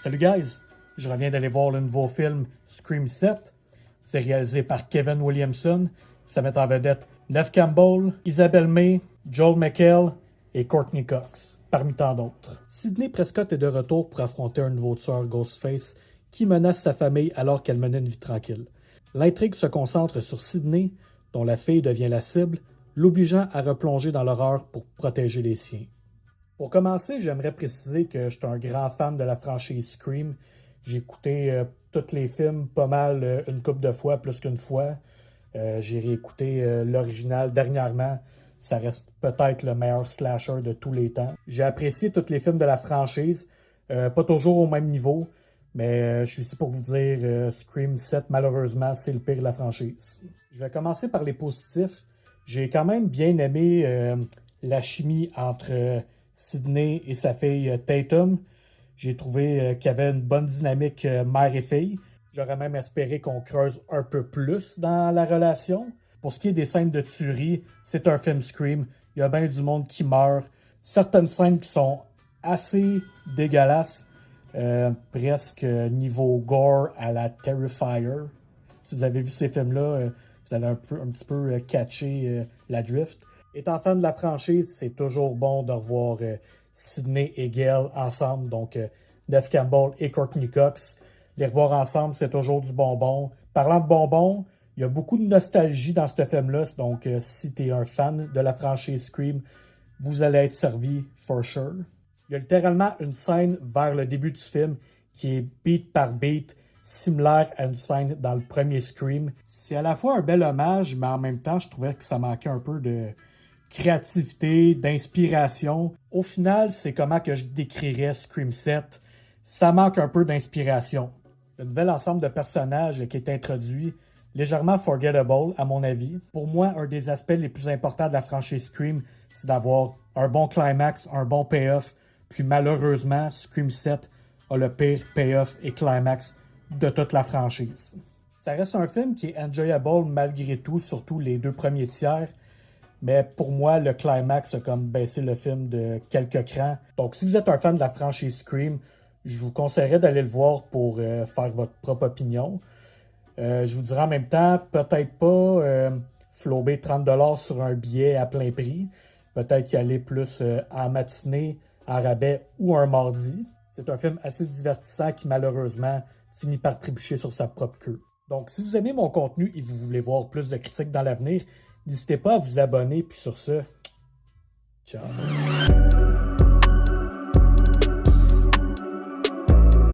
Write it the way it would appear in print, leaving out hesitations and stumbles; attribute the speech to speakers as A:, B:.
A: Salut guys, je reviens d'aller voir le nouveau film Scream 7. C'est réalisé par Kevin Williamson. Ça met en vedette Neve Campbell, Isabelle May, Joel McHale et Courtney Cox, parmi tant d'autres. Sidney Prescott est de retour pour affronter un nouveau tueur Ghostface qui menace sa famille alors qu'elle menait une vie tranquille. L'intrigue se concentre sur Sidney, dont la fille devient la cible, l'obligeant à replonger dans l'horreur pour protéger les siens. Pour commencer, j'aimerais préciser que je suis un grand fan de la franchise Scream. J'ai écouté tous les films pas mal une couple de fois, plus qu'une fois. J'ai réécouté l'original dernièrement. Ça reste peut-être le meilleur slasher de tous les temps. J'ai apprécié tous les films de la franchise. Pas toujours au même niveau, mais je suis ici pour vous dire Scream 7, malheureusement, c'est le pire de la franchise. Je vais commencer par les positifs. J'ai quand même bien aimé la chimie entre Sidney et sa fille Tatum. J'ai trouvé qu'il y avait une bonne dynamique mère et fille. J'aurais même espéré qu'on creuse un peu plus dans la relation. Pour ce qui est des scènes de tuerie, c'est un film Scream. Il y a bien du monde qui meurt. Certaines scènes qui sont assez dégueulasses. Presque niveau gore à la Terrifier. Si vous avez vu ces films-là, vous allez un petit peu catcher la drift. Étant fan de la franchise, c'est toujours bon de revoir Sidney et Gail ensemble, donc Neve Campbell et Courtney Cox. Les revoir ensemble, c'est toujours du bonbon. Parlant de bonbons, il y a beaucoup de nostalgie dans ce film-là, donc si tu es un fan de la franchise Scream, vous allez être servi for sure. Il y a littéralement une scène vers le début du film qui est beat par beat, similaire à une scène dans le premier Scream. C'est à la fois un bel hommage, mais en même temps, je trouvais que ça manquait un peu de créativité, d'inspiration. Au final, c'est comment que je décrirais Scream 7. Ça manque un peu d'inspiration. Le nouvel ensemble de personnages qui est introduit, légèrement forgettable à mon avis. Pour moi, un des aspects les plus importants de la franchise Scream, c'est d'avoir un bon climax, un bon payoff. Puis malheureusement, Scream 7 a le pire payoff et climax de toute la franchise. Ça reste un film qui est enjoyable malgré tout, surtout les deux premiers tiers. Mais pour moi, le climax a comme baissé le film de quelques crans. Donc si vous êtes un fan de la franchise Scream, je vous conseillerais d'aller le voir pour faire votre propre opinion. Je vous dirais en même temps, peut-être pas flober 30$ sur un billet à plein prix. Peut-être y aller plus en matinée, en rabais ou un mardi. C'est un film assez divertissant qui malheureusement finit par trébucher sur sa propre queue. Donc si vous aimez mon contenu et vous voulez voir plus de critiques dans l'avenir, n'hésitez pas à vous abonner, puis sur ce, ciao!